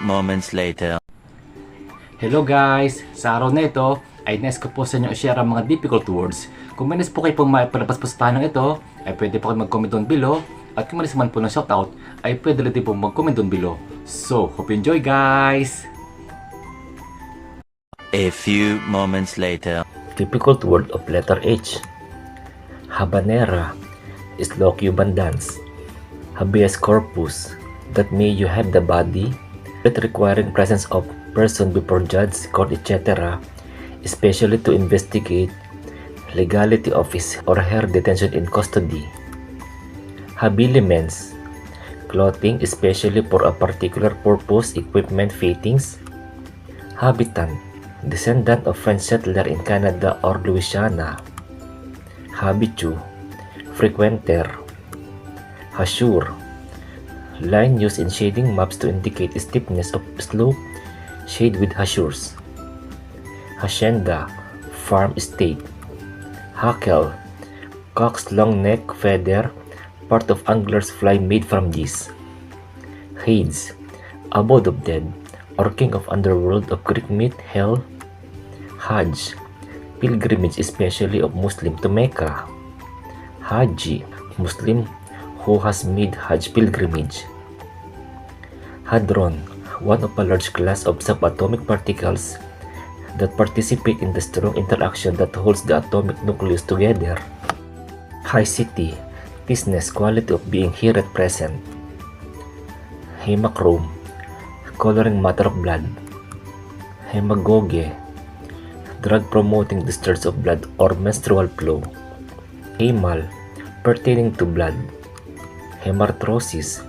moments later. Hello guys! Sa araw na ito ay nais ko po sa inyo i-share ang mga difficult words. Kung manis po kayo pong mapalabas po sa tanong ito, ay pwede po kayo mag-comment down below. At kung manis man po ng shoutout, ay pwede rin po mag-comment down below. So, hope you enjoy guys! A few moments later. Difficult word of letter H. Habanera is locubandans. Habeas corpus, that may you have the body, that requiring presence of person before judge, court, etc., especially to investigate legality of his or her detention in custody. Habiliments, clothing especially for a particular purpose, equipment, fittings. Habitant, descendant of French settler in Canada or Louisiana. Habitu, frequenter. Hasure, line used in shading maps to indicate stiffness of slope, shade with hachures. Hacienda, farm estate. Hackle, cock's long neck feather, part of angler's fly made from this. Hades, abode of dead, or king of underworld of Greek myth, hell. Hajj, pilgrimage especially of Muslim to Mecca. Haji, Muslim who has made Hajj pilgrimage. Hadron, one of a large class of subatomic particles that participate in the strong interaction that holds the atomic nucleus together. Haicity, thickness, quality of being here at present. Hemochrome, coloring matter of blood. Hemagogue, drug promoting discharge of blood or menstrual flow. Hemal, pertaining to blood. Hemarthrosis,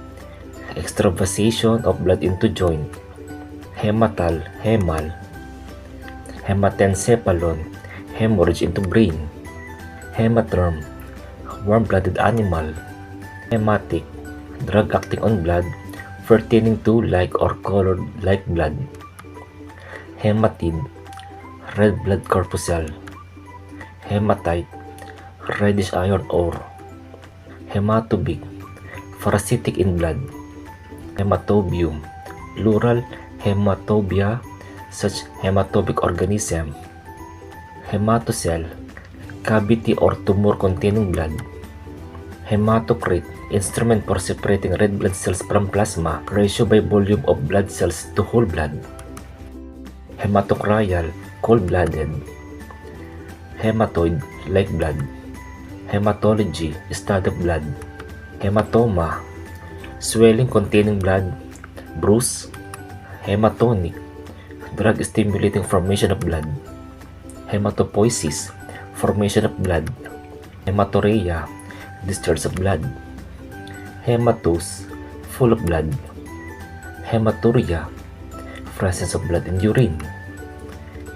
extravasation of blood into joint. Hematal, hemal. Hematencephalon, hemorrhage into brain. Hematherm, warm-blooded animal. Hematic, drug acting on blood, pertaining to like or colored like blood. Hematid, red blood corpuscle. Hematite, reddish iron ore. Hematobic, parasitic in blood. Hematobium, plural hematobia, such hematobic organism. Hematocell, cavity or tumor containing blood. Hematocrit, instrument for separating red blood cells from plasma, ratio by volume of blood cells to whole blood. Hematocryal, cold-blooded. Hematoid, like blood. Hematology, study of blood. Hematoma, swelling containing blood. Bruise. Hematonic, drug stimulating formation of blood. Hematopoiesis, formation of blood. Hematuria, discharge of blood. Hematus, full of blood. Hematuria, presence of blood in urine.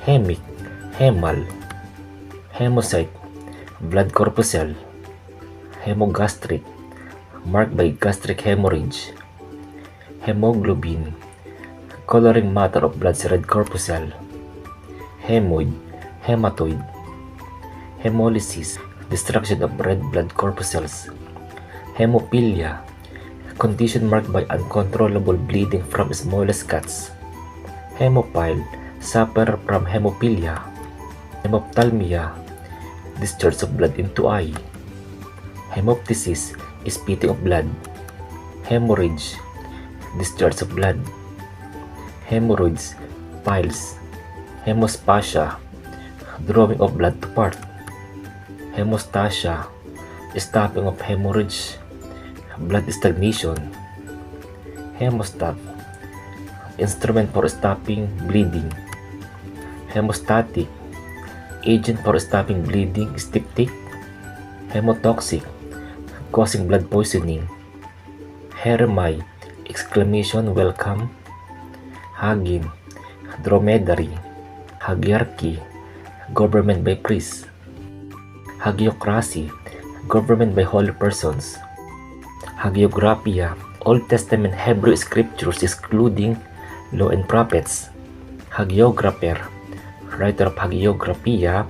Hemic, hemal. Hemocyte, blood corpuscle. Hemogastric, marked by gastric hemorrhage. Hemoglobin, coloring matter of blood's red corpuscle. Hemoid, hematoid. Hemolysis, destruction of red blood corpuscles. Hemophilia, condition marked by uncontrollable bleeding from smallest cuts. Hemophile, suffer from hemophilia. Hemophthalmia, discharge of blood into eye. Hemoptysis, spitting of blood. Hemorrhage, discharge of blood. Hemorrhoids, piles. Hemosphasia, drawing of blood to part. Hemostasia, stopping of hemorrhage, blood stagnation. Hemostat, instrument for stopping bleeding. Hemostatic, agent for stopping bleeding, styptic. Hemotoxic, causing blood poisoning. Hermai, exclamation, welcome. Hagin, dromedary. Hagiarchy, government by priests. Hagiocracy, government by holy persons. Hagiographia, Old Testament Hebrew scriptures excluding law and prophets. Hagiographer, writer of Hagiographia,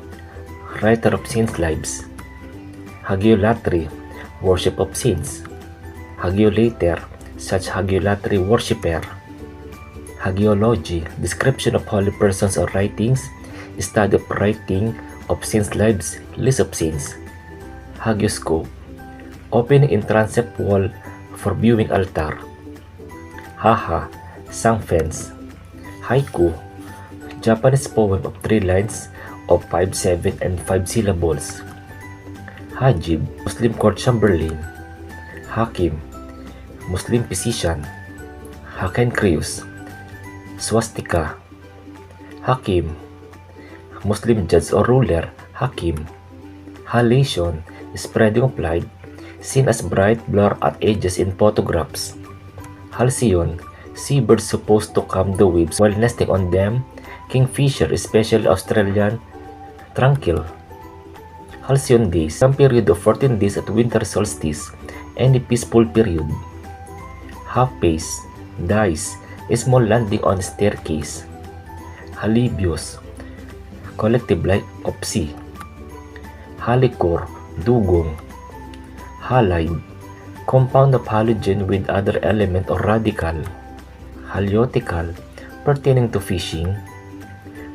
writer of saints' lives. Hagiolatry, worship of saints. Hagiolater, such hagiolatry worshipper. Hagiology, description of holy persons or writings, study of writing of saints' lives, list of saints. Hagioscope, opening in transept wall for viewing altar. Haha, sang fence. Haiku, Japanese poem of 3 lines of 5, 7, and 5 syllables. Hajib, Muslim court chamberlain. Hakim, Muslim physician. Hakenkreus, swastika. Hakim, Muslim judge or ruler. Hakim. Halation, spreading of light, seen as bright blur at edges in photographs. Halcyon, seabirds supposed to calm the waves while nesting on them. Kingfisher, especially Australian tranquil. Halcyon days, some period of 14 days at winter solstice, any peaceful period. Half pace, dice, a small landing on staircase. Halibios, collective light of sea. Halicor, dugong. Halide, compound of halogen with other element or radical. Haliotical, pertaining to fishing.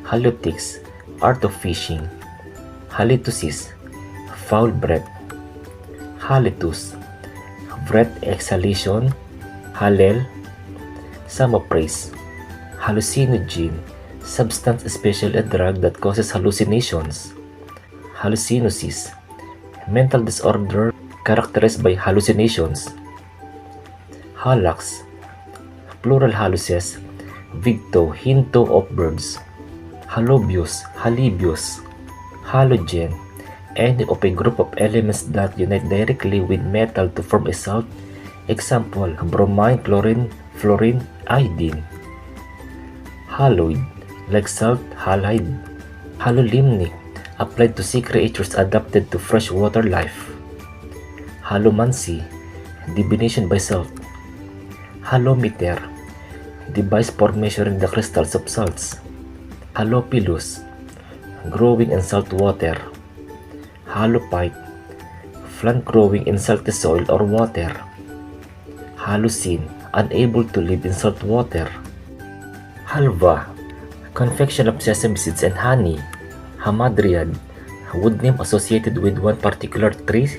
Haliotics, art of fishing. Halitosis, foul breath. Halitus, breath exhalation. Halel, samopraise. Hallucinogen, substance, especially a drug that causes hallucinations. Hallucinosis, mental disorder characterized by hallucinations. Halax, plural haluces, victo, hinto of birds. Halobius, halibius. Halogen, any of a group of elements that unite directly with metal to form a salt. Example, bromine, chlorine, fluorine, iodine. Haloid, like salt, halide. Halolimnic, applied to sea creatures adapted to freshwater life. Halomancy, divination by salt. Halometer, device for measuring the crystals of salts. Halopilus, growing in salt water. Halophyte, plant growing in salty soil or water. Hallucine, unable to live in salt water. Halva, confection of sesame seeds and honey. Hamadryad, wood name associated with one particular tree.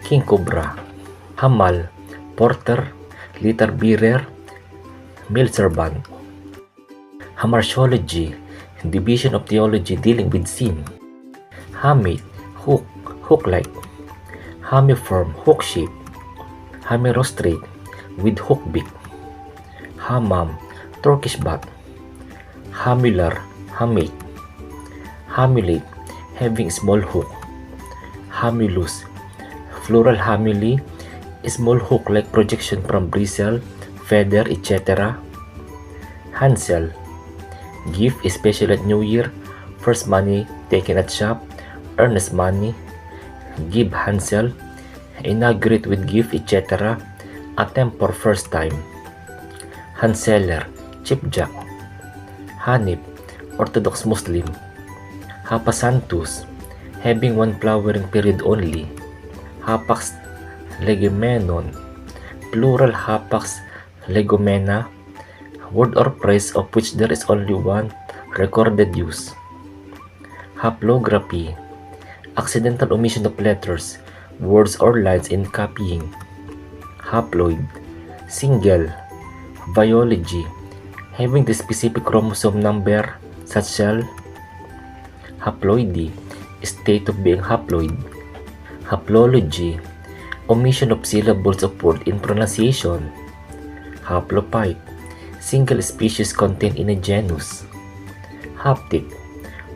King cobra. Hamal, porter, litter bearer, male servant. Hamartiology, division of theology dealing with sin. Hamate, hook, hook-like. Hamiform, hook-shape. Hamirostrate, with hook beak. Hammam, Turkish bat. Hamular, hamate. Hamulate, having small hook. Hamulus, floral hamuli, small hook-like projection from bristle, feather, etc. Hansel, gift, especially at New Year, first money taken at shop, earnest money. Give Hansel, inaugurate with gift, etc. Attempt for first time. Hanseller, chipjack. Hanif, Orthodox Muslim. Hapasanthus, having one flowering period only. Hapax legumenon, plural hapax legumena, word or phrase of which there is only one recorded use. Haplography, accidental omission of letters, words or lines in copying. Haploid, single. Biology, having the specific chromosome number such cell. Haploidy, state of being haploid. Haplology, omission of syllables of word in pronunciation. Haplophyte, single species contained in a genus. Haptic,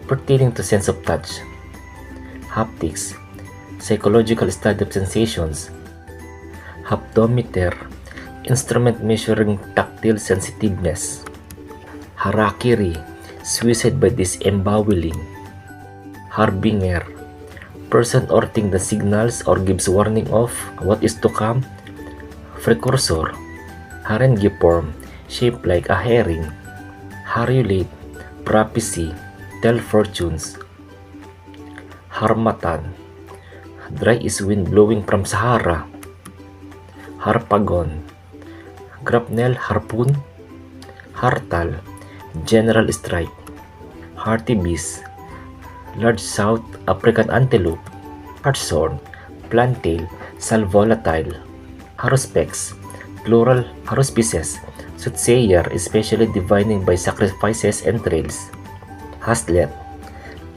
pertaining to sense of touch. Haptics, psychological study of sensations. Haptometer, instrument measuring tactile sensitiveness. Harakiri, suicide by disemboweling. Harbinger, person or thing that signals or gives warning of what is to come. Precursor, harengiform, shaped like a herring. Harulate, prophecy, tell fortunes. Harmattan, dry is wind blowing from Sahara. Harpagon, grapnel, harpoon. Hartal, general strike. Hartebeest, large South African antelope. Hartshorn, plantail, salvolatile. Haruspex, plural haruspices, soothsayer, especially divining by sacrifices and trails. Haslet,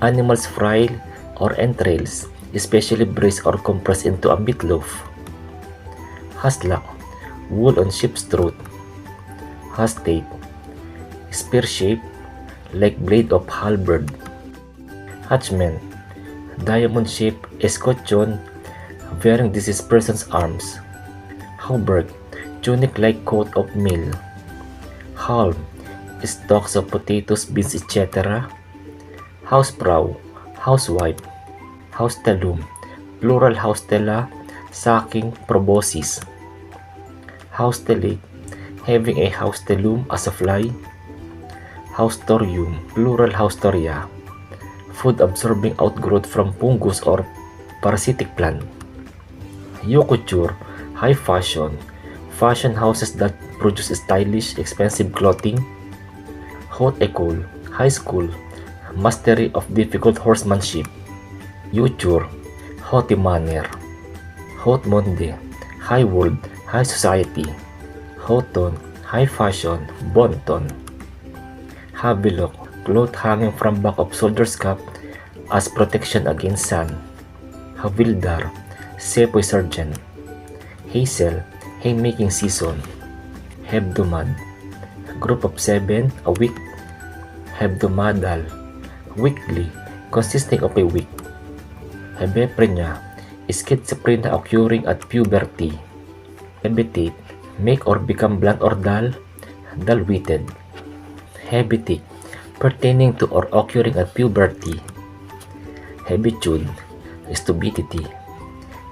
animals fried or entrails, especially braised or compressed into a meatloaf. Haslak, wool on sheep's throat. Hastate, spear shape like blade of halberd. Hatchman, diamond shaped escutcheon wearing deceased person's arms. Hauberk, tunic like coat of mail. Halm, stalks of potatoes, beans, etc. Housefrau, housewife. Haustellum, plural haustella, sacking, proboscis. Haustellate, having a haustellum as a fly. Haustorium, plural haustoria, food-absorbing outgrowth from fungus or parasitic plant. Haute couture, high fashion, fashion houses that produce stylish, expensive clothing. Haute école, high school, mastery of difficult horsemanship. Hauteur, haughty manner. Haute monde, high world, high society. Haute ton, high fashion, bon ton. Havelock, cloth hanging from back of soldier's cap as protection against sun. Havildar, sepoy sergeant. Hazel, haymaking season. Hebdomad, group of 7, a week. Hebdomadal, weekly, consisting of a week. Hebeprenia, schizophrenia occurring at puberty. Hebetate, make or become blunt or dull, dull-witted. Hebetic, pertaining to or occurring at puberty. Hebitude, stupidity.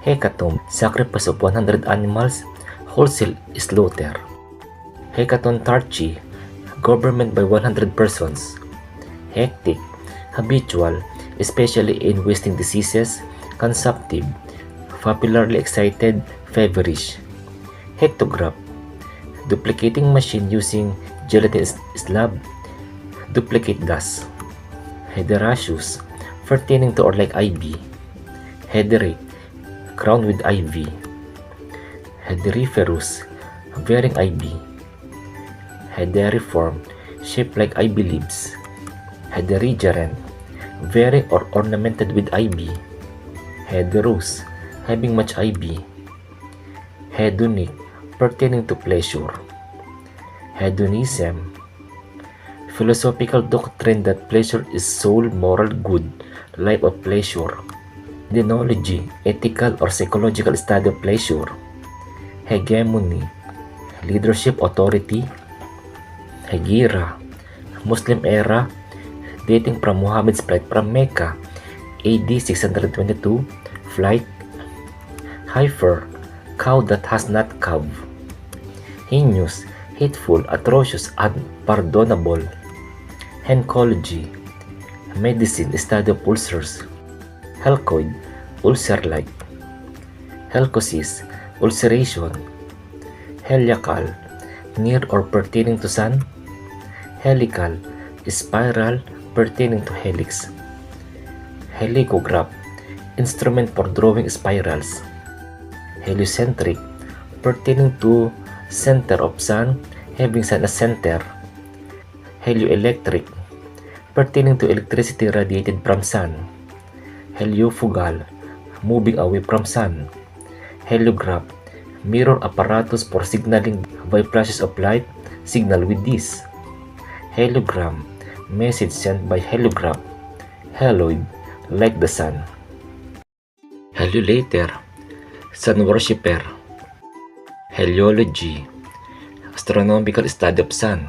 Hecatomb, sacrifice of 100 animals, wholesale slaughter. Hecatontarchy, government by 100 persons. Hectic, habitual, especially in wasting diseases. Consumptive, popularly excited, feverish. Hectograph, duplicating machine using gelatin slab, duplicate thus. Hederaceous, pertaining to or like ivy. Hederate, crowned with ivy. Hederiferous, bearing ivy. Hederiform, shaped like ivy leaves. Hederigerent, bearing or ornamented with ivy. Hederous, having much ivy. Hedonic, pertaining to pleasure. Hedonism, philosophical doctrine that pleasure is sole moral good, life of pleasure. Deontology, ethical or psychological study of pleasure. Hegemony, leadership, authority. Hegira, Muslim era, dating from Muhammad's flight from Mecca, AD 622, flight. Heifer, cow that has not calved. Heinous, hateful, atrocious, unpardonable. Hencology, medicine, study of ulcers. Helcoid, ulcer-like. Helcosis, ulceration. Heliacal, near or pertaining to sun. Helical, spiral, pertaining to helix. Helicograph, instrument for drawing spirals. Heliocentric, pertaining to center of sun, having sun as center. Helioelectric, pertaining to electricity radiated from sun. Heliofugal, moving away from sun. Heliograph, mirror apparatus for signaling by flashes of light, signal with this. Heliogram, message sent by heliograph. Heloid, like the sun. Heliolater, sun worshipper. Heliology, astronomical study of sun.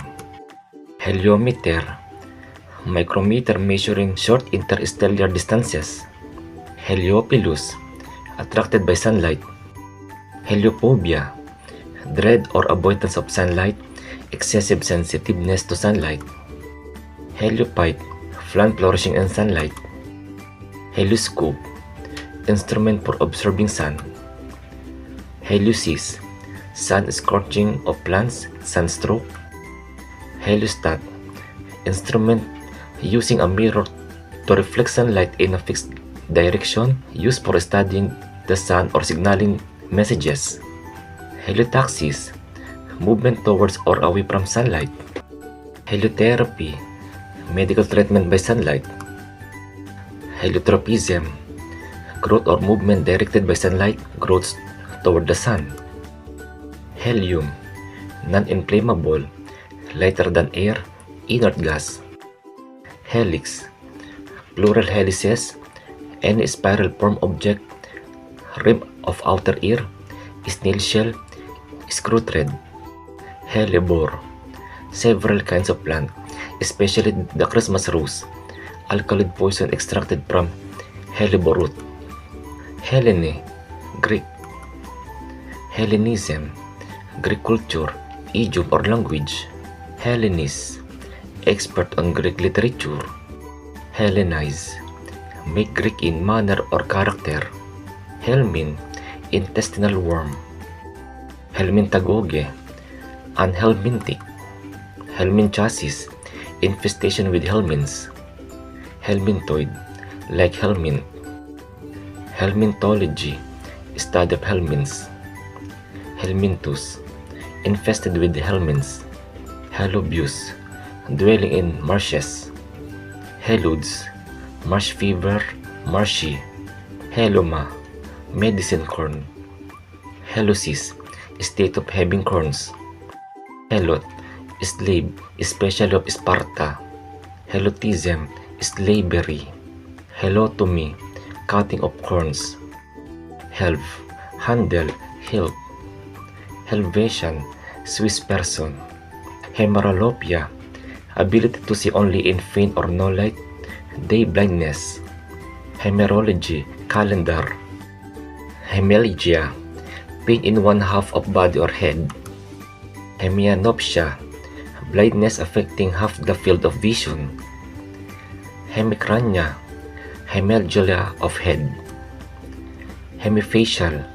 Heliometer, micrometer measuring short interstellar distances. Heliophilus, attracted by sunlight. Heliophobia, dread or avoidance of sunlight, excessive sensitiveness to sunlight. Heliophyte, plant flourishing in sunlight. Helioscope, instrument for observing sun. Heliosis, sun scorching of plants, sunstroke. Heliostat, instrument using a mirror to reflect sunlight in a fixed direction, used for studying the sun or signaling messages. Heliotaxis, movement towards or away from sunlight. Heliotherapy, medical treatment by sunlight. Heliotropism, growth or movement directed by sunlight, growth toward the sun. Helium, non-inflammable, lighter than air, inert gas. Helix, plural helices, any spiral form object, rim of outer ear, snail shell, screw thread. Hellebore, several kinds of plant, especially the Christmas rose, alkaloid poison extracted from hellebore root. Hellene, Greek. Hellenism, Greek culture, idiom or language. Hellenist, expert on Greek literature. Hellenize, make Greek in manner or character. Helmin, intestinal worm. Helminthagoge, unhelmintic. Helminthiasis, infestation with helminths. Helminthoid, like helminth. Helminthology, study of helminths. Helminthus, infested with helminths. Helobus, dwelling in marshes. Heludes, marsh fever, marshy. Heloma, medicine corn. Helosis, state of having corns. Helot, slave, especially of Sparta. Helotism, slavery. Helotomy, cutting of corns. Helv, handle, help. Helvetian, Swiss person. Hemeralopia, ability to see only in faint or no light, day blindness. Hemerology, calendar. Hemiplegia, pain in one half of body or head. Hemianopsia, blindness affecting half the field of vision. Hemicrania, hemiplegia of head. Hemifacial,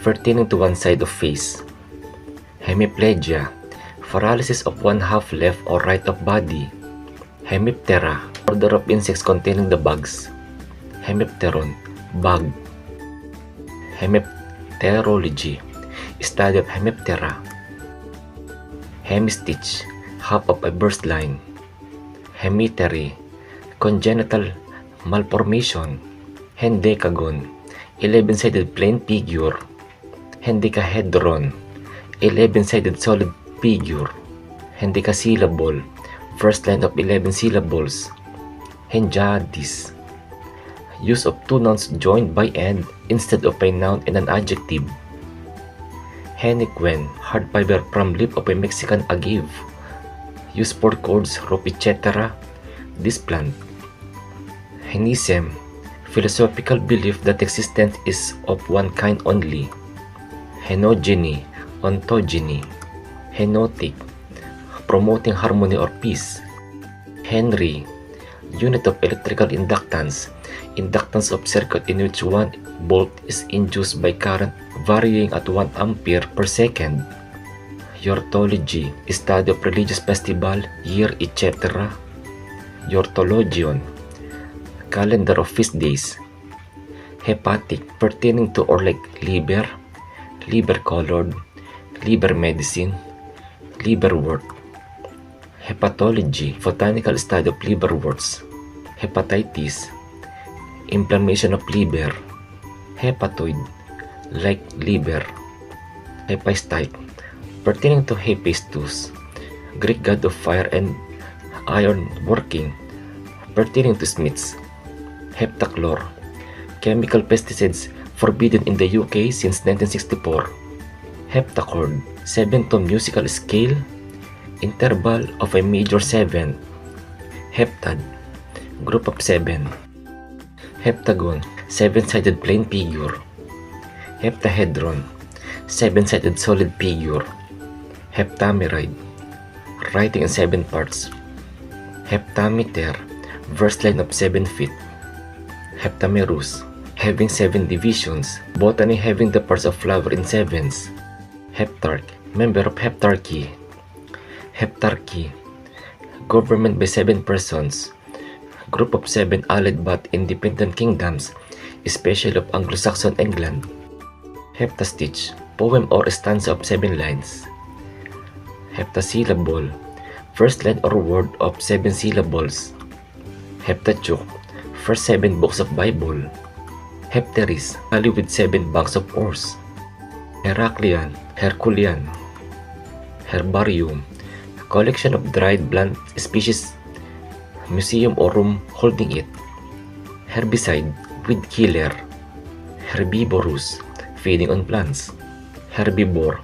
pertaining to one side of face. Hemiplegia, paralysis of one half left or right of body. Hemiptera, order of insects containing the bugs. Hemipteron, bug. Hemipterology, study of hemiptera. Hemistich, half of a burst line. Hemitery, congenital malformation. Hendecagon, 11-sided plane figure. Hendecahedron, 11-sided solid figure. Hendecasyllable, first line of 11 syllables. Hendiadys, use of two nouns joined by and instead of a noun and an adjective. Henequen, hard fiber from leaf of a Mexican agave, used for cords, rope, etc. This plant. Henism, philosophical belief that existence is of one kind only. Henogeny, ontogeny. Henotic, promoting harmony or peace. Henry, unit of electrical inductance, inductance of circuit in which 1 volt is induced by current varying at 1 ampere per second. Yortology, study of religious festival, year, etc. Yortologion, calendar of feast days. Hepatic, pertaining to or like liver, liver colored, liver medicine, liverwort. Hepatology, botanical study of liverworts. Hepatitis, inflammation of liver. Hepatoid, like liver. Hephaestite, pertaining to Hephaestus, Greek god of fire and iron working, pertaining to smiths. Heptachlor, chemical pesticides forbidden in the UK since 1964. Heptachord, 7-tone musical scale, interval of a major 7. Heptad, group of 7. Heptagon, 7-sided plane figure. Heptahedron, 7-sided solid figure. Heptameride, writing in 7 parts. Heptameter, verse line of 7 feet. Heptamerus, having 7 divisions, botany having the parts of flower in 7s. Heptarch, member of heptarchy. Heptarchy, government by 7 persons, group of 7 allied but independent kingdoms, especially of Anglo-Saxon England. Heptastich, poem or stanza of 7 lines. Heptasyllable, first line or word of 7 syllables. Heptateuch, first 7 books of Bible. Hepteris, valley with 7 banks of oars. Heraclean, Herculean. Herbarium, collection of dried plant species, museum or room holding it. Herbicide, weed killer. Herbivorous, feeding on plants. Herbivore,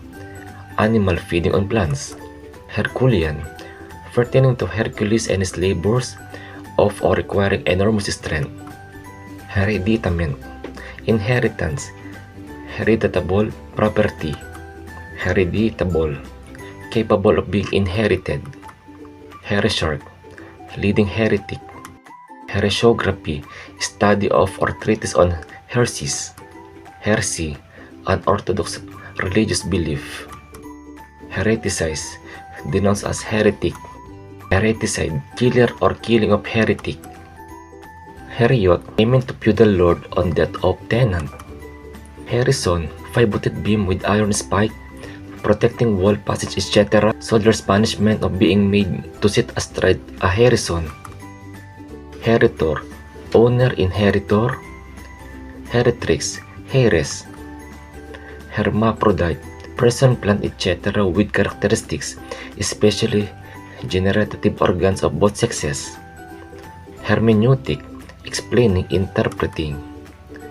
animal feeding on plants. Herculean, pertaining to Hercules and his labors of or requiring enormous strength. Hereditament, inheritance, hereditable property. Hereditable, capable of being inherited. Heresiarch, leading heretic. Heresiography, study of or treatise on heresies. Heresy, unorthodox religious belief. Hereticize, denounced as heretic. Hereticide, killer or killing of heretic. Heriot, payment to feudal lord on death of tenant. Harrison, 5-footed beam with iron spike, protecting wall passage etc. Soldier's punishment of being made to sit astride a harrison. Heritor, owner inheritor. Heritrix, heiress. Hermaphrodite, person, plant etc. with characteristics, especially generative organs of both sexes. Hermeneutic, explaining, interpreting.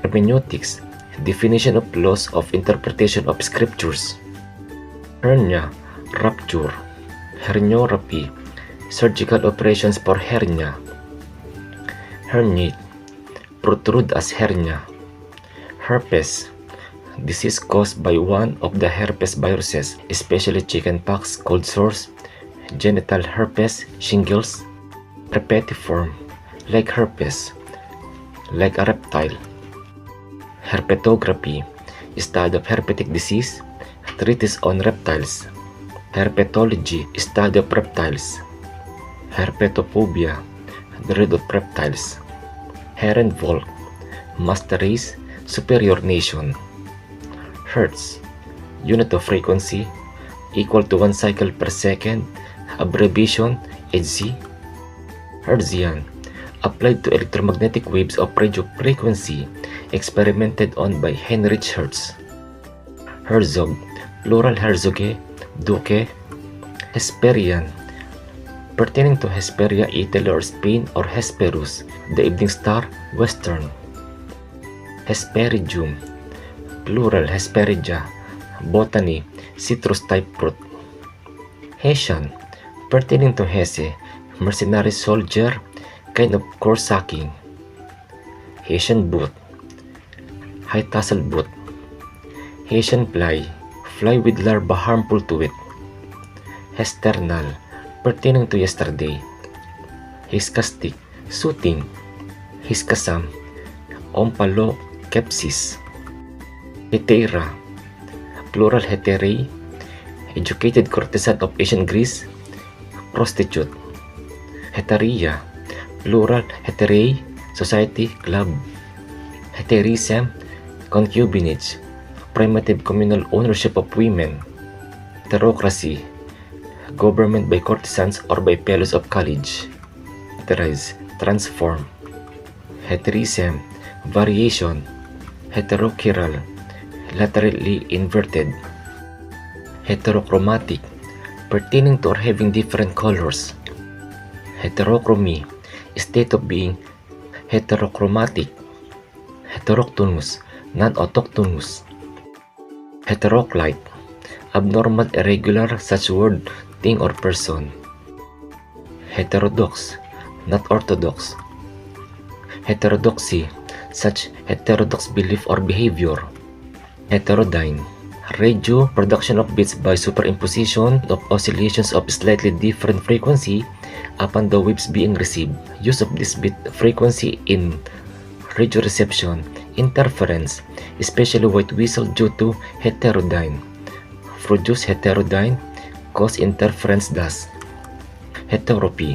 Hermeneutics, definition of laws of interpretation of scriptures. Hernia, rupture. Herniorrhaphy, surgical operations for hernia. Herniate, protrude as hernia. Herpes, disease caused by one of the herpes viruses, especially chickenpox, cold sores, genital herpes, shingles. Herpetiform, like herpes, like a reptile. Herpetography, study of herpetic disease, treatise on reptiles. Herpetology, study of reptiles. Herpetophobia, dread of reptiles. Herrenvolk, master race, superior nation. Hertz, unit of frequency, equal to 1 cycle per second, abbreviation HZ. Hertzian, applied to electromagnetic waves of radio frequency, experimented on by Heinrich Hertz. Herzog, plural herzoge, duke. Hesperian, pertaining to Hesperia, Italy or Spain, or Hesperus, the evening star, western. Hesperidium, plural Hesperidia, botany, citrus type fruit. Hessian, pertaining to Hesse, mercenary soldier, kind of corsacking. Hessian boot, high tassel boot. Hessian fly, fly with larva harmful to it. Hesternal, pertaining to yesterday. Hiskastic, shooting. Hiskasam, ompalo, kepsis. Hetera, plural heterae, educated courtesan of ancient Greece, prostitute. Heteria, plural heterae, society, club. Heterism, concubinage, primitive communal ownership of women. Heterocracy, government by courtesans or by fellows of college. Heterize, transform. Heterism, variation. Heterochiral, laterally inverted. Heterochromatic, pertaining to or having different colors. Heterochromy, state of being heterochromatic. Heteroctonous, non-autochthonous. Heteroclite, abnormal, irregular, such word, thing or person. Heterodox, not orthodox. Heterodoxy, such heterodox belief or behavior. Heterodyne, radio production of beats by superimposition of oscillations of slightly different frequency upon the waves being received. Use of this beat frequency in radio reception, interference, especially white whistle due to heterodyne. Produce heterodyne, cause interference thus. Heteropy,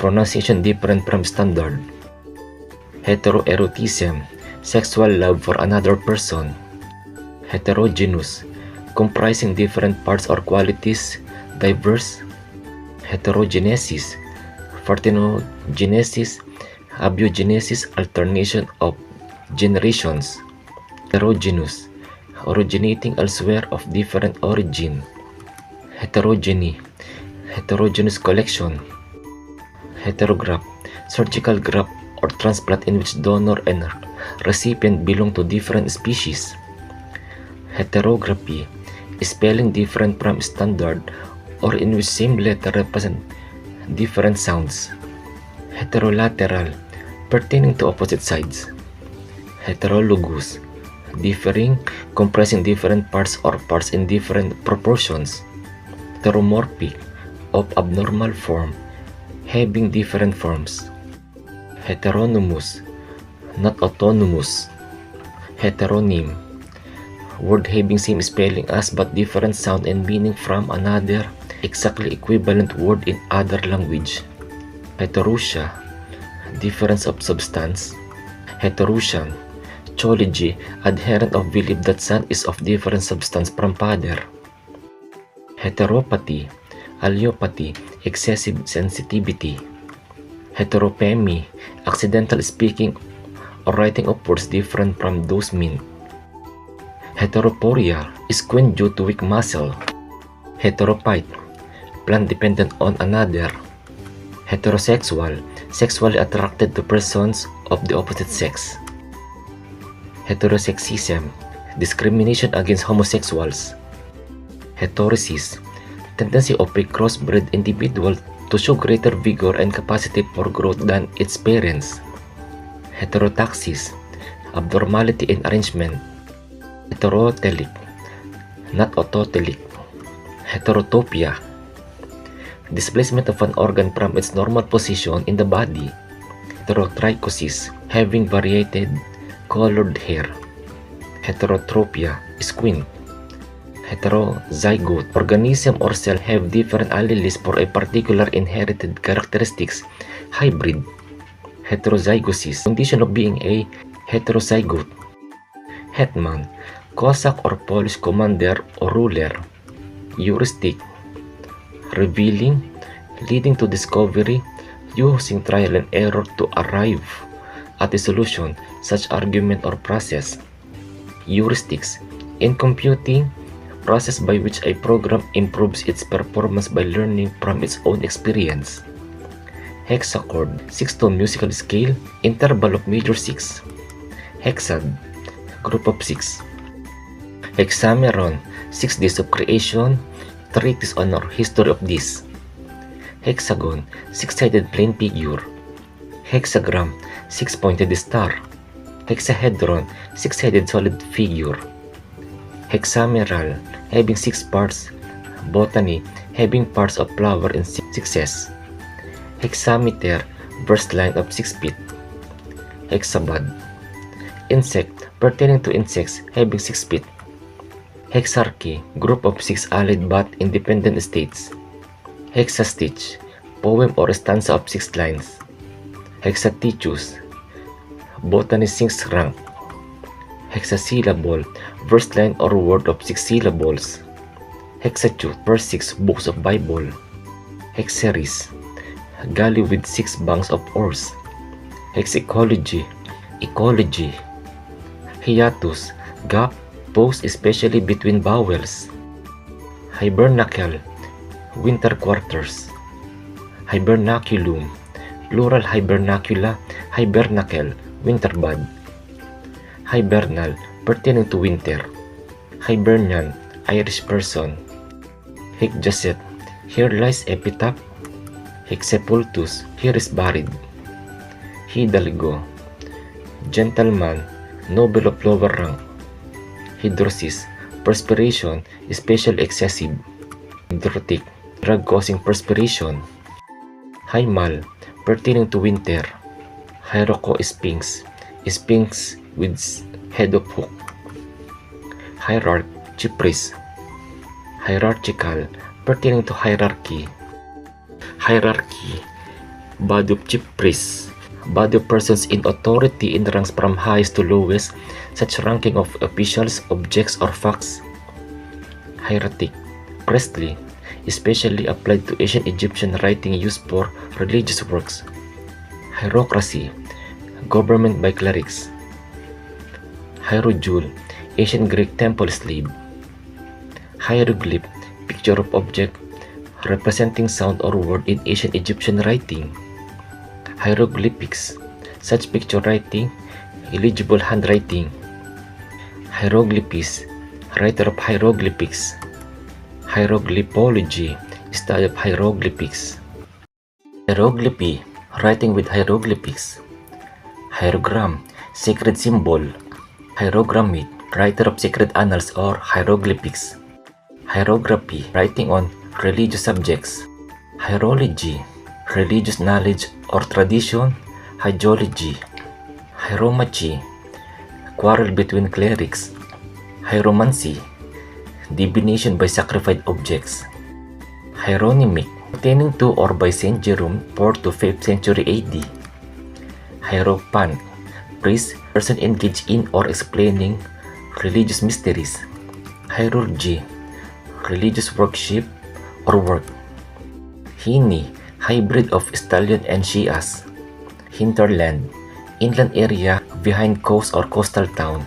pronunciation different from standard. Heteroerotism, sexual love for another person. Heterogeneous, comprising different parts or qualities, diverse. Heterogenesis, parthenogenesis, abiogenesis, alternation of generations. Heterogeneous, originating elsewhere of different origin. Heterogeny, heterogeneous collection. Heterograph, surgical graft or transplant in which donor and recipient belong to different species. Heterography, spelling different from standard or in which same letter represent different sounds. Heterolateral, pertaining to opposite sides. Heterologous, differing, comprising different parts or parts in different proportions. Heteromorphic, of abnormal form, having different forms. Heteronymous, not autonomous. Heteronym, word having same spelling as but different sound and meaning from another exactly equivalent word in other language. Heterousia, difference of substance. Heterousian, theology, adherent of belief that son is of different substance from father. Heteropathy, allopathy, excessive sensitivity. Heteropemy, accidental speaking or writing of words different from those meant. Heteroporia, squint due to weak muscle. Heterophyte, plant dependent on another. Heterosexual, sexually attracted to persons of the opposite sex. Heterosexism, discrimination against homosexuals. Heterosis, tendency of a crossbred individual to show greater vigor and capacity for growth than its parents. Heterotaxis, abnormality in arrangement. Heterotelic, not autotelic. Heterotopia, displacement of an organ from its normal position in the body. Heterotrichosis, having variated colored hair. Heterotropia, squint. Heterozygote, organism or cell have different alleles for a particular inherited characteristics. Hybrid. Heterozygosis, condition of being a heterozygote. Hetman, Cossack or Polish commander or ruler. Heuristic, revealing, leading to discovery, using trial and error to arrive at a solution, such argument or process. Heuristics, in computing, process by which a program improves its performance by learning from its own experience. Hexachord, 6-tone musical scale, interval of major 6. Hexad, group of 6. Hexameron, 6 days of creation, treatise on our history of this. Hexagon, 6-sided plane figure. Hexagram, 6-pointed star. Hexahedron, 6-sided solid figure. Hexameral, having 6 parts. Botany, having parts of flower in 6s. Hexameter, burst line of 6 feet. Hexabud, insect, pertaining to insects, having 6 feet. Hexarchy, group of 6 allied but independent states. Hexastitch, poem or stanza of 6 lines. Hexatichus, botanist sings rank. Hexasyllable, verse line or word of 6 syllables. Hexatute, verse 6 books of Bible. Hexeris, galley with 6 banks of oars. Hexecology, ecology. Hiatus, gap, pause especially between vowels. Hibernacle, winter quarters. Hibernaculum, plural hibernacula, hibernacle, winter bud. Hibernal, pertaining to winter. Hibernian, Irish person. Hecjacet, here lies epitaph. Hexepultus, here is buried. Hidalgo, gentleman, noble of lower rank. Hydrosis, perspiration, especially excessive. Hydrotic, drug causing perspiration. Hymal, pertaining to winter. Hieroco-sphinx, sphinx with head of hook. Hierarch, chief priest. Hierarchical, pertaining to hierarchy. hierarchy, body of chief priests, body of persons in authority in ranks from highest to lowest, such ranking of officials, objects, or facts. Hieratic, priestly, especially applied to ancient Egyptian writing used for religious works. Hierocracy, government by clerics. Hierogule, ancient Greek temple slave. Hieroglyph, picture of object representing sound or word in ancient Egyptian writing. Hieroglyphics, such picture writing, illegible handwriting. Hieroglyphs, writer of hieroglyphics. Hieroglyphology, study of hieroglyphics. Hieroglyphy, writing with hieroglyphics. Hierogram, sacred symbol. Hierogrammet, writer of sacred annals or hieroglyphics. Hierography, writing on religious subjects. Hierology, religious knowledge or tradition. Hydrology. Hieromancy, quarrel between clerics. Hieromancy, divination by sacrificed objects. Hieronymic, pertaining to or by Saint Jerome, 4th to 5th century AD. Hierophant, priest, person engaged in or explaining religious mysteries. Hierurgy, religious worship or work. Hini, hybrid of stallion and Shias. Hinterland, inland area behind coast or coastal town.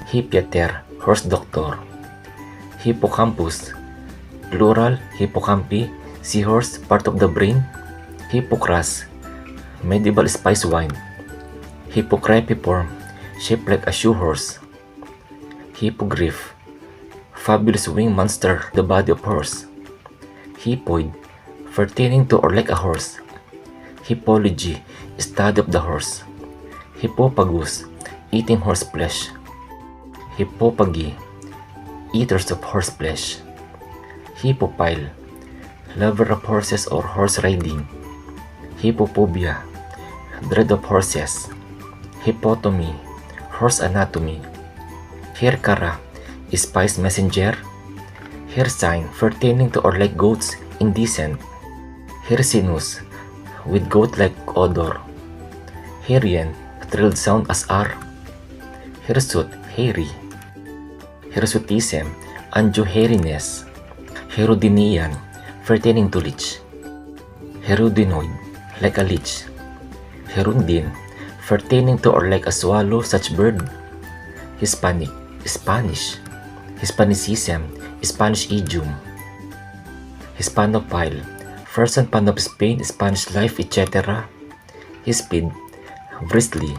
Hippiater, horse doctor. Hippocampus, plural, hippocampi, seahorse, part of the brain. Hippocras, medieval spice wine. Hippocrapiform, shaped like a shoe horse. Hippogriff, fabulous winged monster, the body of horse. Hippoid, pertaining to or like a horse. Hippology, study of the horse. Hippopagus, eating horse flesh. Hippopagi, eaters of horse flesh. Hippopile, lover of horses or horse riding. Hippophobia, dread of horses. Hippotomy, horse anatomy. Hirkara, spice messenger. Hircine, pertaining to or like goats, indecent. Hircinus, with goat-like odor. Hyrien, thrilled sound as R. Hirsute, hairy. Hirsutism, undue hairiness. Herodinean, pertaining to leech. Herudinoid, like a leech. Herundin, pertaining to or like a swallow, such bird. Hispanic, Spanish. Hispanicism, Spanish idiom. Hispanophile, person fan of Spain, Spanish life, etc. Hispid, bristly.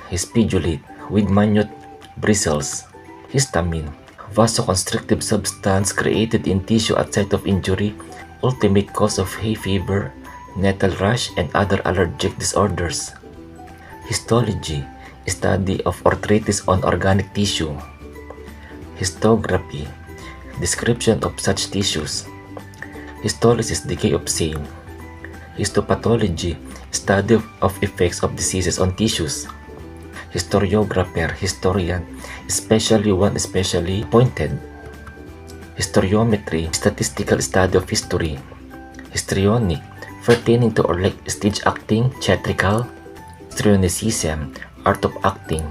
Hispidulate, with minute bristles. Histamine, vasoconstrictive substance created in tissue at site of injury, ultimate cause of hay fever, nettle rash, and other allergic disorders. Histology, study of arthritis on organic tissue. Histography, description of such tissues. Histolysis, decay of same. Histopathology, study of effects of diseases on tissues. Historiographer, historian, especially one especially appointed. Historiometry, statistical study of history. Histrionic, pertaining to or like stage acting, theatrical. Histrionicism, art of acting.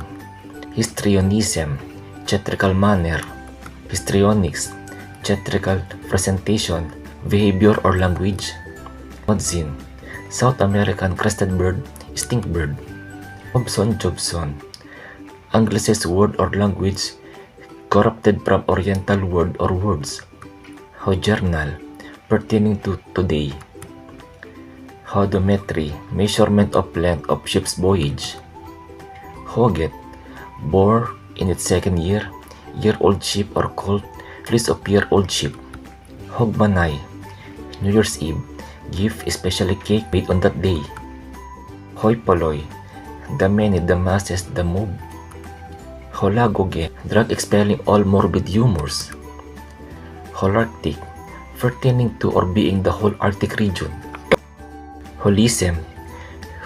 Histrionism, theatrical manner. Histrionics, theatrical presentation, behavior or language. Modzin, South American crested bird, stink bird. Jobson, Anglicized word or language corrupted from Oriental word or words. Journal, pertaining to today. Hodometry, measurement of length of ship's voyage. Hoget, bore in its second year-old ship or called fleece of year-old ship. Hogmanay, New Year's Eve, gift especially cake made on that day. Hoi polloi, the many, the masses, the mob. Holagoge, drug expelling all morbid humors. Holarctic, pertaining to or being the whole Arctic region. Holism,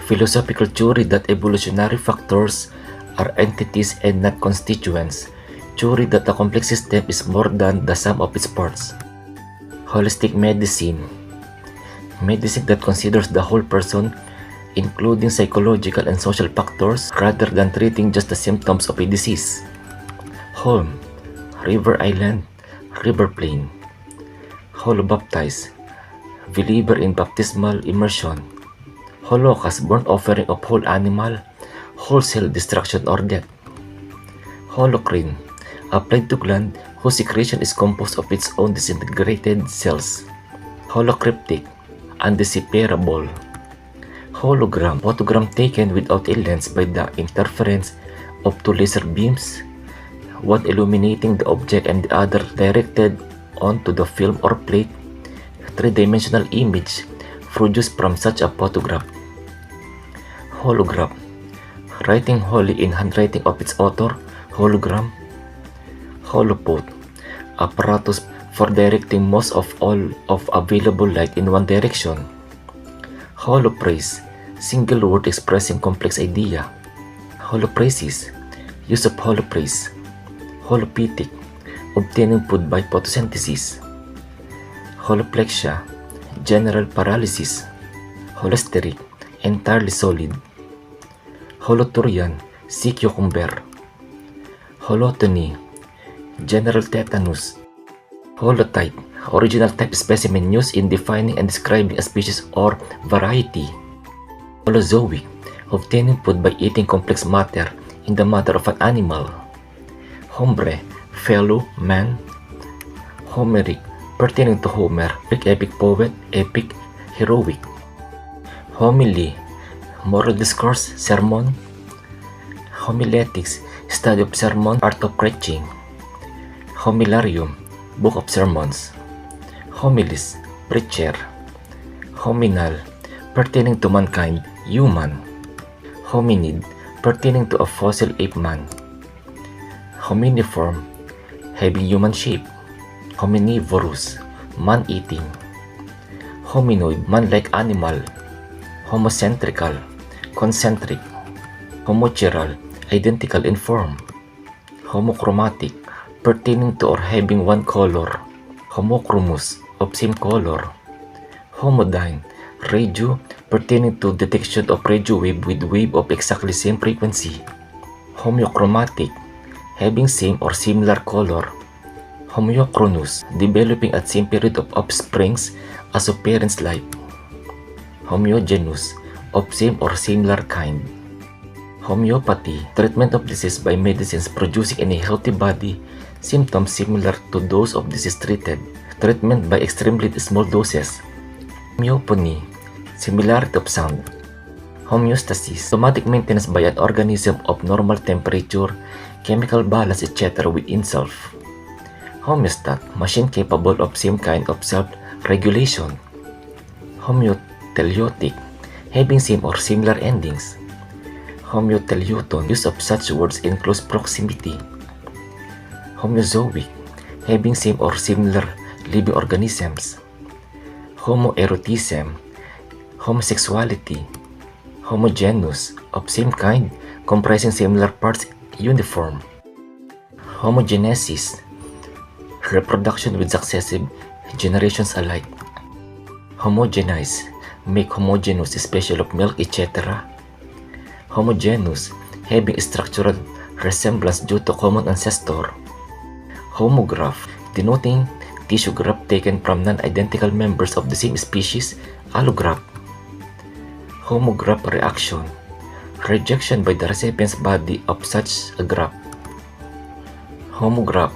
philosophical theory that evolutionary factors are entities and not constituents. Theory that a complex system is more than the sum of its parts. Holistic medicine, Medicine that considers the whole person, including psychological and social factors, rather than treating just the symptoms of a disease. Holm, River Island, River Plain. Holobaptize, believer in baptismal immersion. Holocaust, burnt offering of whole animal, wholesale destruction or death. Holocrine, applied to gland whose secretion is composed of its own disintegrated cells. Holocryptic, undecipherable. Hologram, photogram taken without a lens by the interference of two laser beams, one illuminating the object and the other directed onto the film or plate. Three-dimensional image produced from such a photograph. Holograph, writing wholly in handwriting of its author. Hologram. Holophote, apparatus for directing most of all of available light in one direction. Holopraise, single word expressing complex idea. Holoprasis, use of holopraise. Holopetic, obtaining food by photosynthesis. Holoplexia, general paralysis. Holosteric, entirely solid. Holoturian, sea cucumber. Holotony, general tetanus. Holotype, original type specimen used in defining and describing a species or variety. Holozoic, obtaining food by eating complex matter in the matter of an animal. Hombre, fellow man. Homeric, pertaining to Homer, Greek epic poet, epic, heroic. Homily, moral discourse, sermon. Homiletics, study of sermon, art of preaching. Homilarium, book of sermons. Homilis, preacher. Hominal, pertaining to mankind, human. Hominid, pertaining to a fossil ape man. Hominiform, having human shape. Hominivorous, man-eating. Hominoid, man-like animal. Homocentrical, concentric. Homochiral, identical in form. Homochromatic, pertaining to or having one color. Homochromous, of same color. Homodyne, radio, pertaining to detection of radio wave with wave of exactly same frequency. Homeochromatic, having same or similar color. Homeochronous, developing at same period of offsprings as of parents' life. Homogeneous, of same or similar kind. Homeopathy, treatment of disease by medicines producing in a healthy body symptoms similar to those of disease treated. Treatment by extremely small doses. Homeopony, similarity of sound. Homeostasis, automatic maintenance by an organism of normal temperature, chemical balance, etc. within self. Homeostat, machine capable of same kind of self-regulation. Homeoteliotic, having same or similar endings. Homeotelioton, use of such words in close proximity. Homozoic, having same or similar living organisms. Homoerotism, homosexuality. Homogeneous, of same kind, comprising similar parts, uniform. Homogenesis, reproduction with successive generations alike. Homogenize, make homogeneous, special of milk, etc. Homogeneous, having structural resemblance due to common ancestor. Homograph, denoting tissue graft taken from non-identical members of the same species, allograft. Homograph reaction, rejection by the recipient's body of such a graft. Homograph,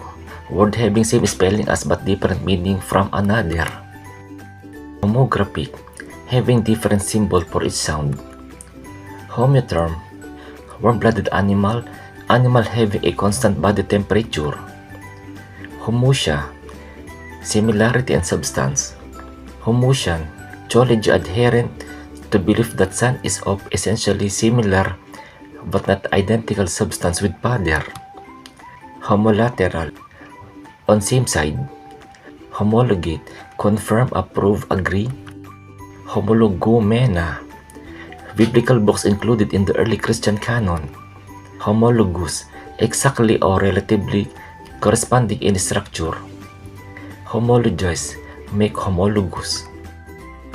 word having same spelling as but different meaning from another. Homographic, having different symbol for each sound. Homeotherm, warm-blooded animal, animal having a constant body temperature. Homoousia, similarity and substance. Homoousian, zoology adherent to belief that sun is of essentially similar but not identical substance with father. Homolateral, on same side. Homologate, confirm, approve, agree. Homologomena, biblical books included in the early Christian canon. Homologous, exactly or relatively corresponding in structure. Homologize, make homologous.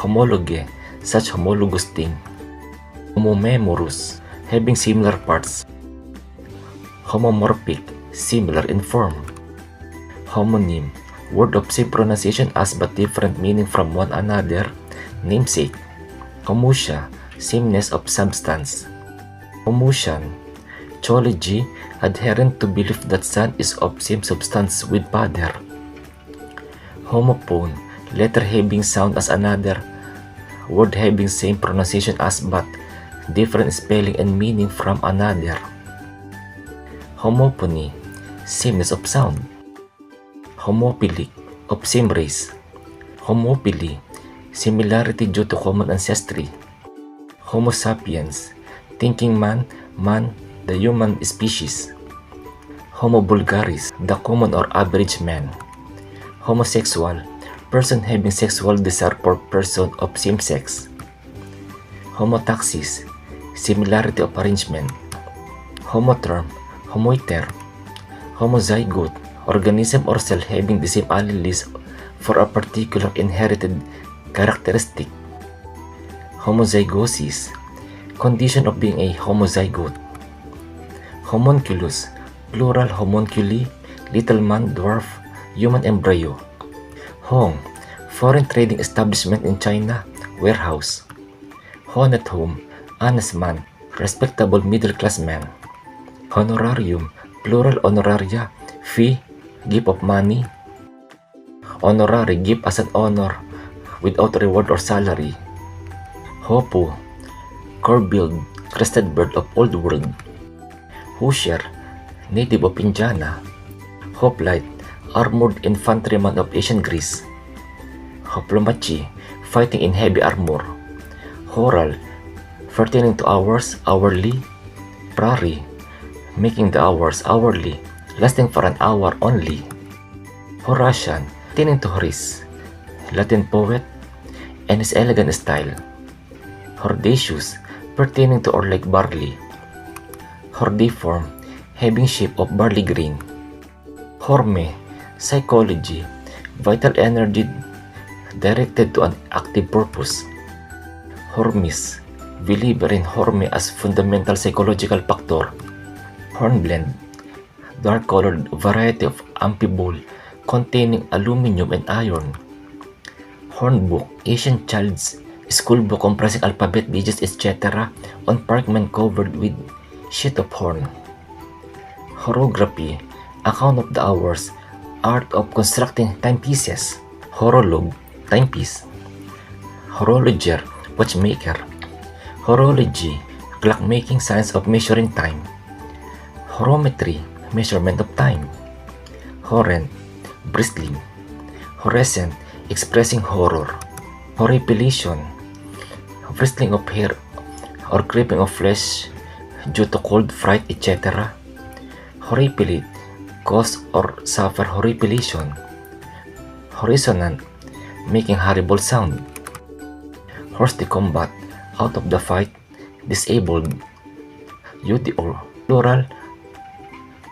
Homologue, such homologous thing. Homomemorous, having similar parts. Homomorphic, similar in form. Homonym, word of same pronunciation as but different meaning from one another. Namesake. Homutia, sameness of substance. Homoousian, theology adherent to belief that son is of same substance with father. Homophone, letter having sound as another, word having same pronunciation as but different spelling and meaning from another. Homophony, sameness of sound. Homophilic, of same race. Homophily, similarity due to common ancestry. Homo sapiens, thinking man, the human species. Homo vulgaris, the common or average man. Homosexual, person having sexual desire for person of same sex. Homotaxis, similarity of arrangement. Homotherm, homoiter. Homozygote, organism or cell having the same alleles for a particular inherited characteristic. Homozygosis, condition of being a homozygote. Homunculus, plural homunculi, little man, dwarf, human embryo. Hong, foreign trading establishment in China, warehouse. Hon at home, honest man, respectable middle-class man. Honorarium, plural honoraria, fee, gift of money. Honorary, gift as an honor, without reward or salary. Hopu, core-billed, crested bird of old world. Hoosier, native of Indiana. Hoplite, armored infantryman of ancient Greece. Hoplomachi, fighting in heavy armor. Horal, pertaining to hours, hourly. Prairie, making the hours hourly, lasting for an hour only. Horatian, pertaining to Horace, Latin poet, and his elegant style. Hordacious, pertaining to or like barley. Hordiform, having shape of barley grain. Horme, psychology, vital energy directed to an active purpose. Hormis, believer in horme as fundamental psychological factor. Hornblende, dark-colored variety of amphibole containing aluminum and iron. Hornbook, Asian child's school book comprising alphabet, digits, etc. on parchment covered with sheet of horn. Horography, account of the hours, art of constructing timepieces. Horologe, timepiece. Horologer, watchmaker. Horology, clockmaking, science of measuring time. Horometry, measurement of time. Horrent, bristling. Horrescent, expressing horror. Horripilation, bristling of hair or creeping of flesh due to cold, fright, etc. Horripilate, cause or suffer horripilation. Horizonant, making horrible sound. Horse de combat, out of the fight, disabled. UDO, plural.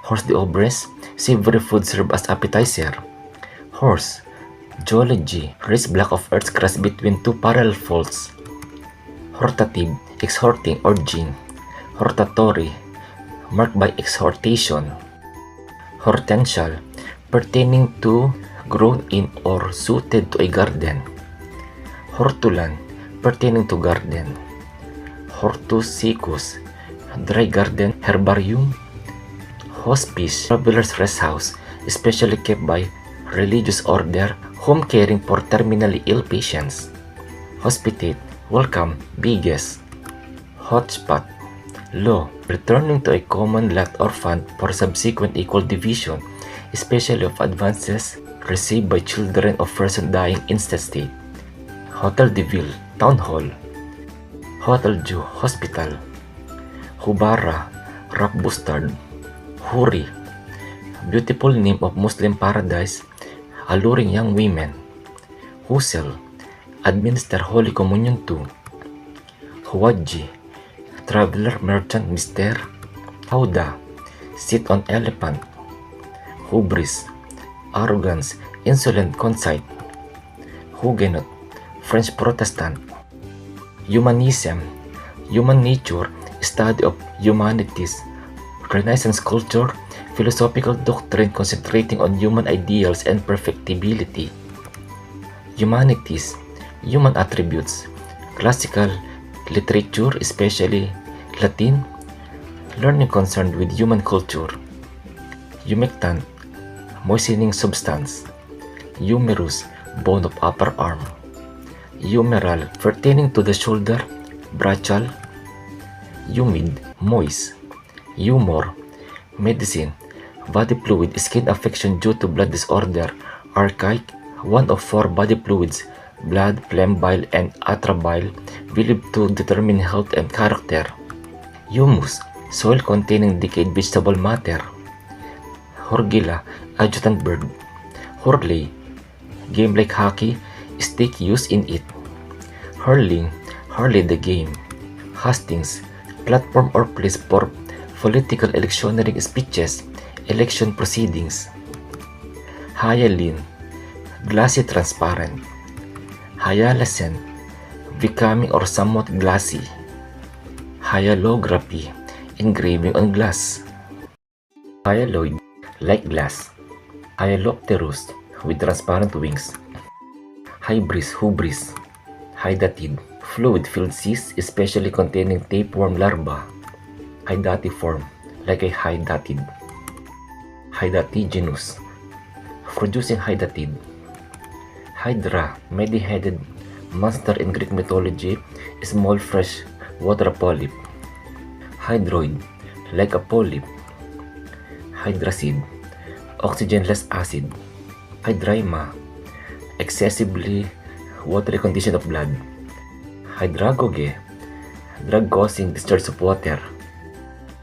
Horse de obres, savory food served as appetizer. Horse, geology, raised block of earth crust between two parallel faults. Hortative, exhorting, urging. Hortatory, marked by exhortation. Hortensial, pertaining to, grown in or suited to a garden. Hortulan, pertaining to garden. Hortus siccus, dry garden herbarium. Hospice, traveler's rest house, especially kept by religious order, home caring for terminally ill patients. Hospitate, welcome, biggest. Hotspot, law, returning to a common lot or fund for subsequent equal division, especially of advances received by children of person dying intestate. Hotel de Ville, town hall. Hotel Dieu, hospital. Hubara, rock bustard. Huri, beautiful name of Muslim paradise, alluring young women. Husel, administer Holy Communion to. Huwaji, traveler, merchant, mister. Hauda, sit on elephant. Hubris, arrogance, insolent, conceit. Huguenot, French Protestant. Humanism, human nature, study of humanities. Renaissance culture, philosophical doctrine concentrating on human ideals and perfectibility. Humanities, human attributes. Classical literature, especially Latin, learning concerned with human culture. Humectant, moistening substance. Humerus, bone of upper arm. Humeral, pertaining to the shoulder, brachial. Humid, moist. Humor, medicine, body fluid, skin affection due to blood disorder. Archaic, one of 4 body fluids, blood, phlegm, bile, and atrabile, believed to determine health and character. Humus, soil containing decayed vegetable matter. Horgilla, adjutant bird. Hurley, game like hockey, stick used in it. Hurling, hurley the game. Hustings, platform or place for political electioneering speeches, election proceedings. Hyaline, glassy transparent. Hyalocene, becoming or somewhat glassy. Hyalography, engraving on glass. Hyaloid, like glass. Hyalopterus, with transparent wings. Hybris, hubris. Hydatid, fluid-filled cyst, especially containing tapeworm larvae. Hydatiform, like a hydatid. Hydatigenous, producing hydatid. Hydra, many-headed monster in Greek mythology, small fresh water polyp. Hydroid, like a polyp. Hydracid, oxygenless acid. Hydrima, excessively watery condition of blood. Hydragoge, drug-causing discharge of water.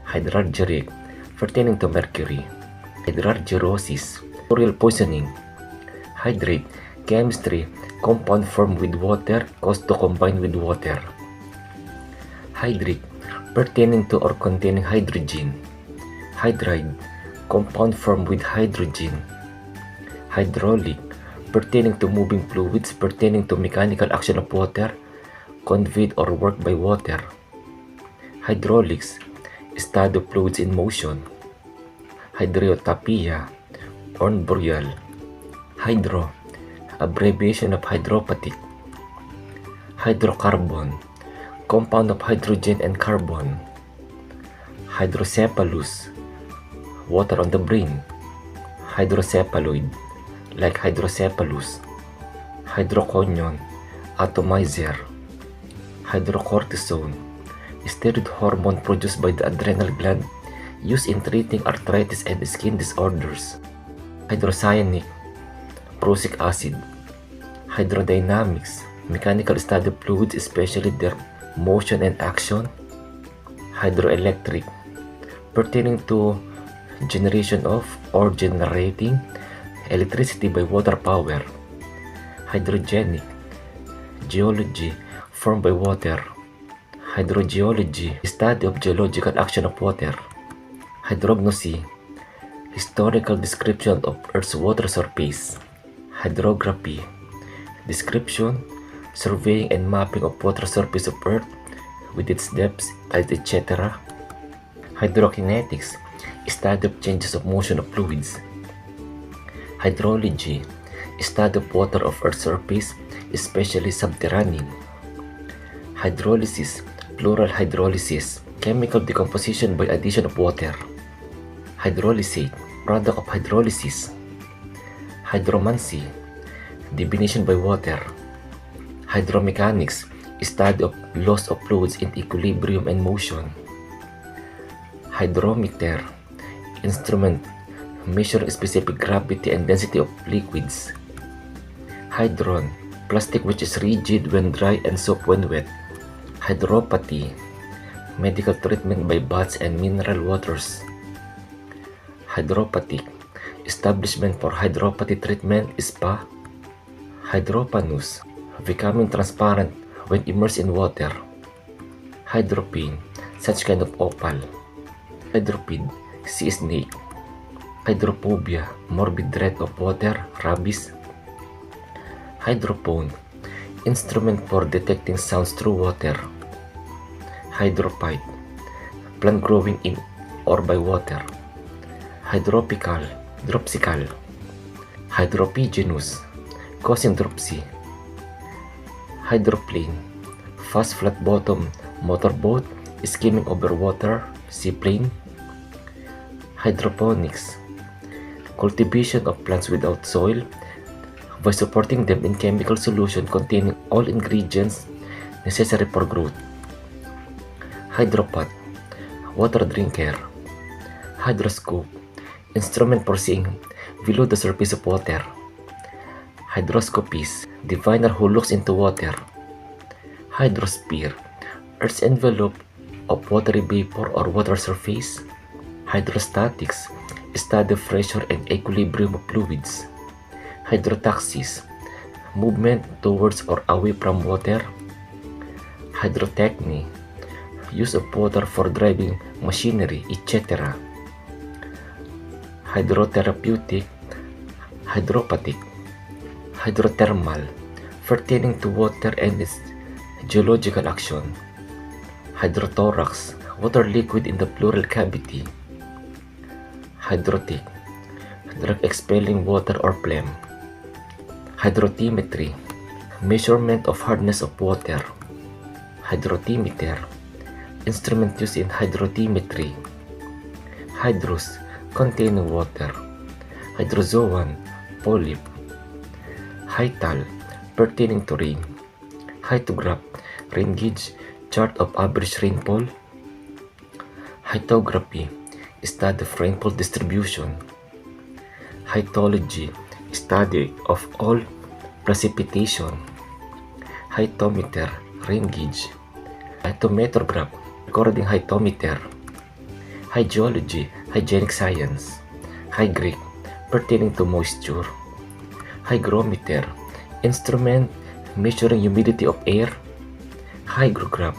Hydrargyric, pertaining to mercury. Hydrargyrosis, oral poisoning. Hydrate, chemistry, compound formed with water caused to combine with water. Hydric, pertaining to or containing hydrogen. Hydride, compound formed with hydrogen. Hydraulic, pertaining to moving fluids pertaining to mechanical action of water, conveyed or worked by water. Hydraulics, study of fluids in motion. Hydrotapia, horn boreal. Hydro, abbreviation of hydropathic. Hydrocarbon, compound of hydrogen and carbon. Hydrocephalus, water on the brain. Hydrocephaloid, like hydrocephalus. Hydroconion, atomizer. Hydrocortisone, steroid hormone produced by the adrenal gland, used in treating arthritis and skin disorders. Hydrocyanic, prussic acid. Hydrodynamics, mechanical study of fluids, especially their motion and action. Hydroelectric, pertaining to generation of or generating electricity by water power. Hydrogenic, geology, formed by water. Hydrogeology, study of geological action of water. Hydrognosy, historical description of Earth's water surface. Hydrography, description, surveying and mapping of water surface of Earth with its depths, tides, etc. Hydrokinetics, study of changes of motion of fluids. Hydrology, study of water of Earth's surface, especially subterranean. Hydrolysis, plural hydrolysis, chemical decomposition by addition of water. Hydrolysate, product of hydrolysis. Hydromancy, divination by water. Hydromechanics, study of loss of fluids in equilibrium and motion. Hydrometer, instrument measuring specific gravity and density of liquids. Hydron, plastic which is rigid when dry and soft when wet. Hydropathy, medical treatment by baths and mineral waters. Hydropathic, establishment for hydropathy treatment, spa. Hydropanus, becoming transparent when immersed in water. Hydropane, such kind of opal. Hydropid, sea snake. Hydrophobia, morbid dread of water, rabies. Hydrophone, Instrument for detecting sounds through water. Hydrophyte, plant growing in or by water. Hydropsical, hydropigenous, causing dropsy. Hydroplane, fast flat-bottom motorboat skimming over water, seaplane. Hydroponics, cultivation of plants without soil by supporting them in chemical solution containing all ingredients necessary for growth. Hydropot, water drinker. Hydroscope, instrument for seeing below the surface of water. Hydroscopist, diviner who looks into water. Hydrosphere, Earth's envelope of watery vapor or water surface. Hydrostatics, study of pressure and equilibrium of fluids. Hydrotaxis, movement towards or away from water. Hydrotechny, use of water for driving machinery, etc. Hydrotherapeutic, hydropathic. Hydrothermal, pertaining to water and its geological action. Hydrothorax, water liquid in the pleural cavity. Hydrotic, drug expelling water or phlegm. Hydrotimetry, measurement of hardness of water. Hydrotimeter, instrument used in hydrotimetry. Hydrous, containing water. Hydrozoan, polyp. Hytal, pertaining to rain. Hydrograph, rain gauge, chart of average rainfall. Hydrography, study of rainfall distribution. Hydrology, study of all precipitation. Hydrometer, rain gauge. Hydrometrograph, recording hydrometer. Hydrology, hygienic science. Hygric, pertaining to moisture. Hygrometer, instrument measuring humidity of air. Hygrograph,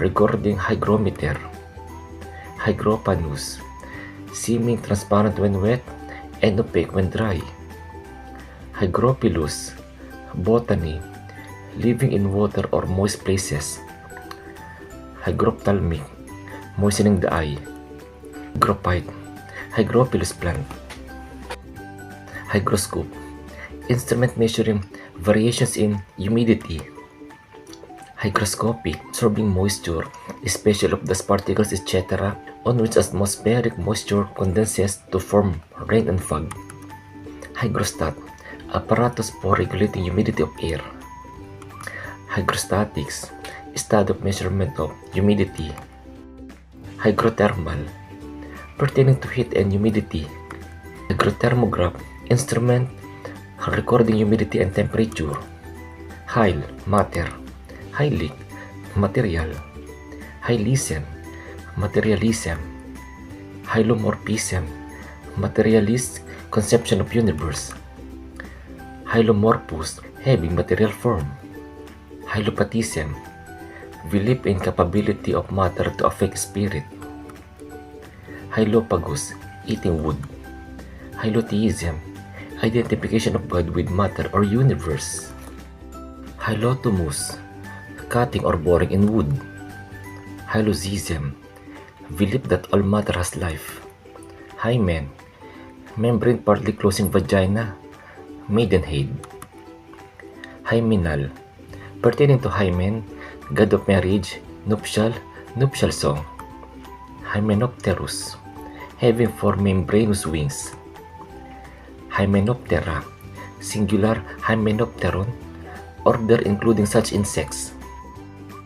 recording hygrometer. Hygropanus, seeming transparent when wet and opaque when dry. Hygrophilus, botany, living in water or moist places. Hygrophthalmic, moistening the eye. Hygrophyte, hygrophilus plant. Hygroscope, instrument measuring variations in humidity. Hygroscopic, absorbing moisture, especially of dust particles, etc., on which atmospheric moisture condenses to form rain and fog. Hygrostat, apparatus for regulating humidity of air. Hygrostatics, study of measurement of humidity. Hygrothermal, pertaining to heat and humidity. Hygrothermograph, instrument recording humidity and temperature. Hyle, matter. Hylic, material. Hylism, materialism. Hylomorphism, materialist conception of universe. Hylomorphous, having material form. Hylopathism, belief in capability of matter to affect spirit. Hylopagus, eating wood. Hylotheism, identification of God with matter or universe. Hylotomus, cutting or boring in wood. Hylosism, belief that all matter has life. Hymen, membrane partly closing vagina, maidenhead. Hymenal, pertaining to Hymen, god of marriage, nuptial song. Hymenopterus, having four membranous wings. Hymenoptera, singular Hymenopteron, order including such insects.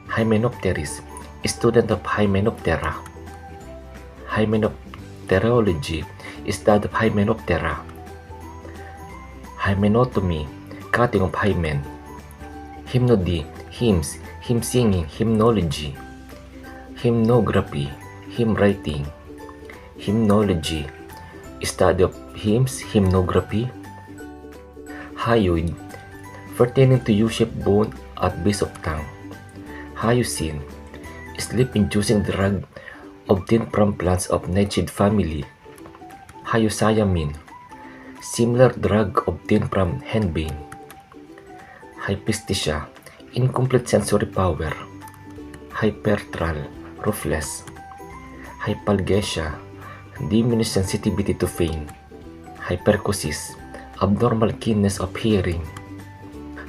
Hymenopteris, student of Hymenoptera. Hymenopterology, study of Hymenoptera. Hymenotomy, cutting of hymen. Hymnody, hymns, hymn singing, hymnology. Hymnography, hymn writing. Hymnology, study of hymns, hymnography. Hyoid, pertaining to U-shaped bone at base of tongue. Hyoscine, sleep-inducing drug obtained from plants of nightshade family. Hyoscyamine, similar drug obtained from henbane. Hypesthesia, incomplete sensory power. Hypertral, roofless. Hypalgesia, diminished sensitivity to pain. Hypercosis, abnormal keenness of hearing.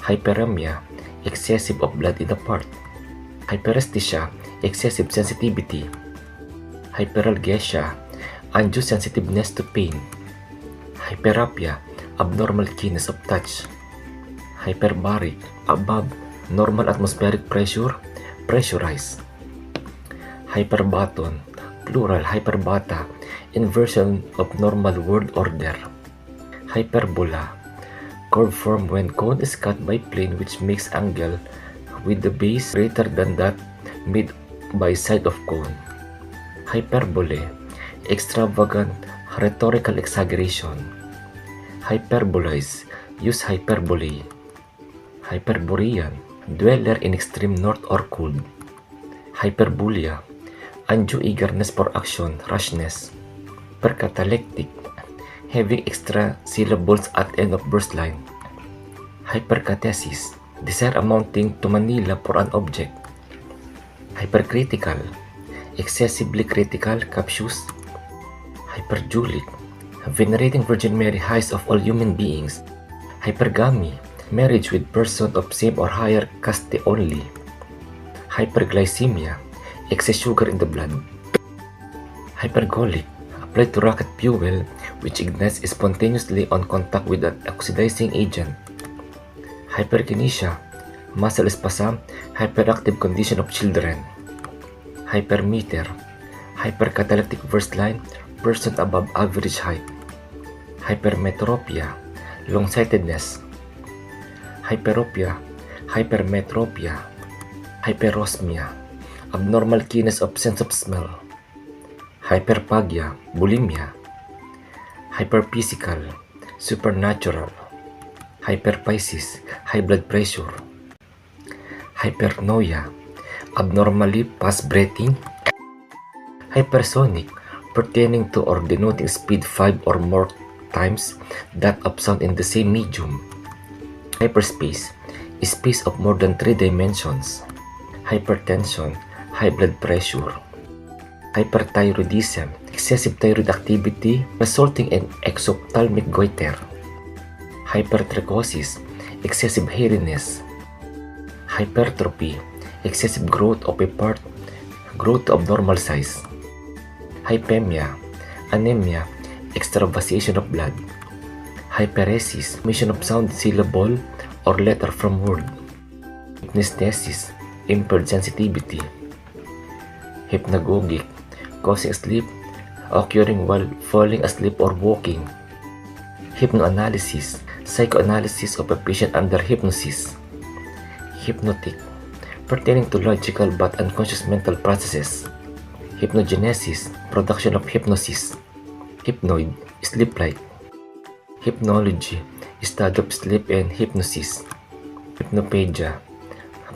Hyperemia, excessive of blood in the part. Hyperesthesia, excessive sensitivity. Hyperalgesia, undue sensitiveness to pain. Hyperapia, abnormal keenness of touch. Hyperbaric, above normal atmospheric pressure, pressurized. Hyperbaton, plural hyperbata, inversion of normal word order. Hyperbola, curve formed when cone is cut by plane which makes angle with the base greater than that made by side of cone. Hyperbole, extravagant rhetorical exaggeration. Hyperbolize, use hyperbole. Hyperborean, dweller in extreme north or cold. Hyperbolia, undue eagerness for action, rashness. Hypercatalectic, having extra syllables at end of verse line. Hypercatesis, desire amounting to Manila for an object. Hypercritical, excessively critical, captious. Hyperjulic, venerating Virgin Mary highest of all human beings. Hypergamy, marriage with person of same or higher caste only. Hyperglycemia, excess sugar in the blood. Hypergolic, applied to rocket fuel which ignites spontaneously on contact with an oxidizing agent. Hyperkinesia, muscle spasm, hyperactive condition of children. Hypermeter, hypercatalectic verse line, person above average height. Hypermetropia, long-sightedness. Hyperopia, hypermetropia. Hyperosmia, abnormal keenness of sense of smell. Hyperphagia, bulimia. Hyperphysical, supernatural. Hyperphysis, high blood pressure. Hypernoia, abnormally fast breathing. Hypersonic, pertaining to or denoting speed 5 or more times that of sound in the same medium. Hyperspace, space of more than 3 dimensions. Hypertension, high blood pressure. Hyperthyroidism, excessive thyroid activity resulting in exophthalmic goiter. Hypertrichosis, excessive hairiness. Hypertrophy, excessive growth of a part, growth to abnormal size. Hypemia, anemia, extravasation of blood. Hyperesis, omission of sound syllable or letter from word. Hypnesthesis, impaired sensitivity. Hypnagogic, causing sleep, occurring while falling asleep or walking. Hypnoanalysis, psychoanalysis of a patient under hypnosis. Hypnotic, pertaining to logical but unconscious mental processes. Hypnogenesis, production of hypnosis. Hypnoid, sleep-like. Hypnology, study of sleep and hypnosis. Hypnopedia,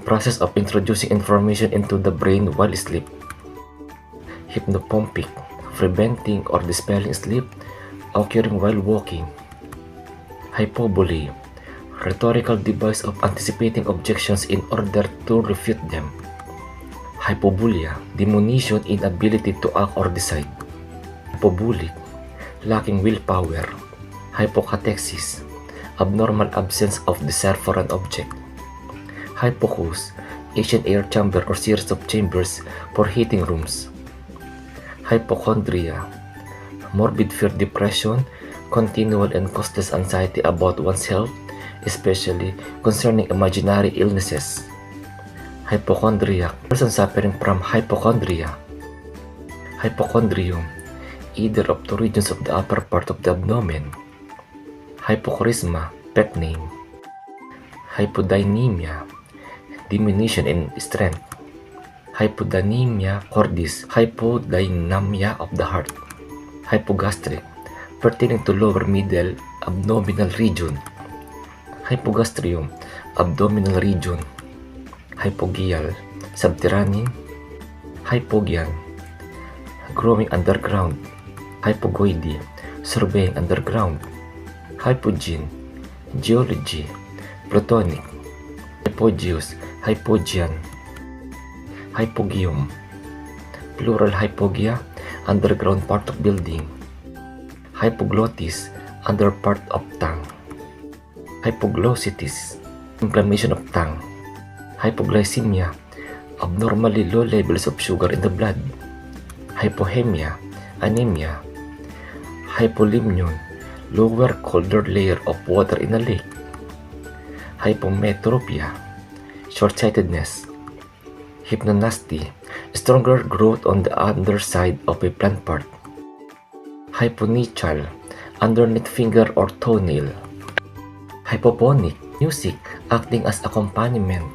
process of introducing information into the brain while asleep. Hypnopompic, preventing or dispelling sleep, occurring while walking. Hyperbole, rhetorical device of anticipating objections in order to refute them. Hypobulia, diminution in ability to act or decide. Hypobulic, lacking willpower. Hypocataxis, abnormal absence of desire for an object. Hypocous, ancient air chamber or series of chambers for heating rooms. Hypochondria, morbid fear, depression, continual and causeless anxiety about one's health, especially concerning imaginary illnesses. Hypochondriac, person suffering from hypochondria. Hypochondrium, either of the regions of the upper part of the abdomen. Hypochrisma, pet name. Hypodynamia, diminution in strength. Hypodynamia cordis, hypodynamia of the heart. Hypogastric, pertaining to lower middle abdominal region. Hypogastrium, abdominal region. Hypogeal, subterranean. Hypogean, growing underground. Hypogoidy, surveying underground. Hypogene, geology, plutonic. hypogeus, hypogean, hypogeum, plural hypogia, underground part of building, hypoglottis, under part of tongue, hypoglossitis, inflammation of tongue, hypoglycemia, abnormally low levels of sugar in the blood, hypohemia, anemia, hypolimnion, lower colder layer of water in a lake, hypometropia, short-sightedness, hypnonasty, stronger growth on the underside of a plant part, hyponychial, underneath finger or toenail, hypoponic, music acting as accompaniment,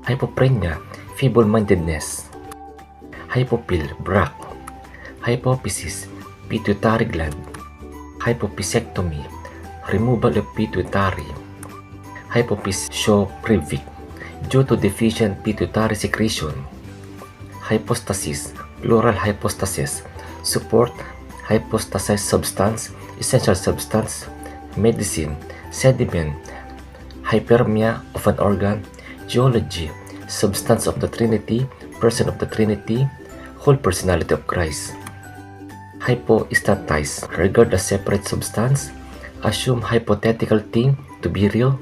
hypoprenia, feeble-mindedness, hypopil, brack, hypophysis, pituitary gland, hypophyseectomy, removal of pituitary, hypophysioprivic, due to deficient pituitary secretion, hypostasis, plural hypostasis, support, hypostasized substance, essential substance, medicine, sediment, hypermia of an organ, geology, substance of the Trinity, person of the Trinity, whole personality of Christ. Hypostatize, regard a separate substance, assume hypothetical thing to be real.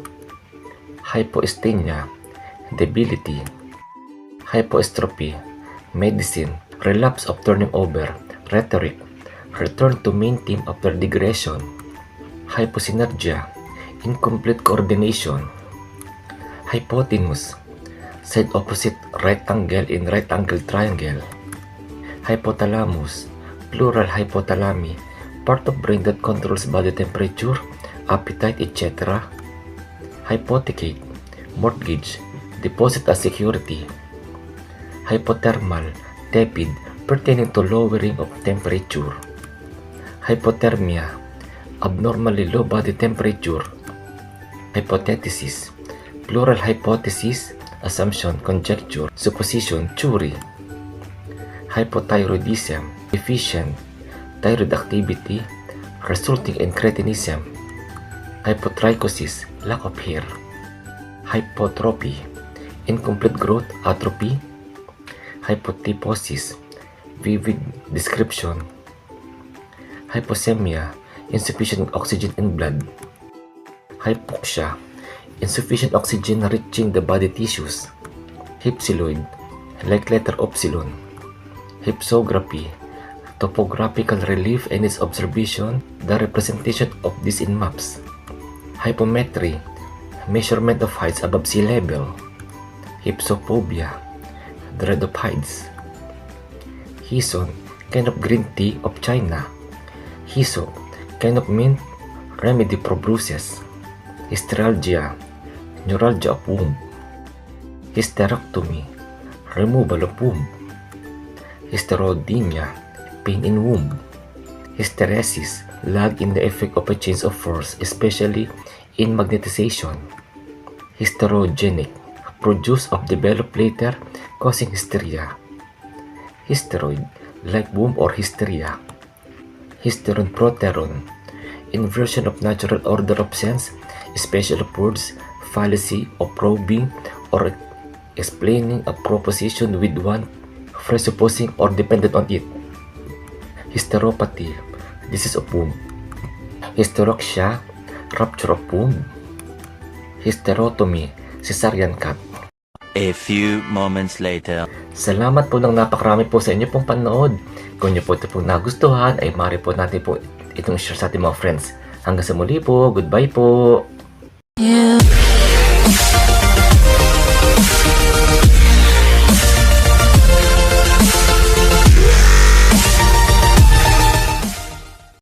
Hypoasthenia, debility. Hypoestropy, medicine, relapse of turning over, rhetoric, return to main theme after digression. Hyposynergia, incomplete coordination. Hypotenuse, side opposite rectangle in right angle triangle. Hypothalamus, plural hypothalami, part of brain that controls body temperature, appetite, etc. Hypothecate, mortgage, deposit as security. Hypothermal, tepid, pertaining to lowering of temperature. Hypothermia, abnormally low body temperature. Hypothesis, plural hypothesis, assumption, conjecture, supposition, theory. Hypothyroidism, deficient thyroid activity resulting in cretinism. Hypotrichosis, lack of hair. Hypotrophy, incomplete growth, atrophy. Hypotyposis, vivid description. Hypoxemia, insufficient oxygen in blood. Hypoxia, insufficient oxygen reaching the body tissues. Hypsiloid, like letter epsilon. Hypsography, topographical relief and its observation, the representation of this in maps. Hypometry, measurement of heights above sea level. Hypsophobia, dread of heights. Hison, kind of green tea of China. Hiso, kind of mint remedy for bruises. Hysteralgia, neuralgia of womb. Hysterectomy, removal of womb. Hysterodynia, pain in womb. Hysteresis, lag in the effect of a change of force, especially in magnetization. Hysterogenic, produce of developed later, causing hysteria. Hysteroid, like womb or hysteria. Hysteron proteron, inversion of natural order of sense, special of words, fallacy of probing or explaining a proposition with one presupposing or dependent on it. Hysteropathy, disease of womb. Hysteroxia, rupture of womb. Hysterotomy, cesarean cut. A few moments later. Salamat po ng napakarami po sa inyo pong panood. Kung nyo po ito pong nagustuhan, ay maaari po natin po itong share sa ating mga friends. Hanggang sa muli po, goodbye po!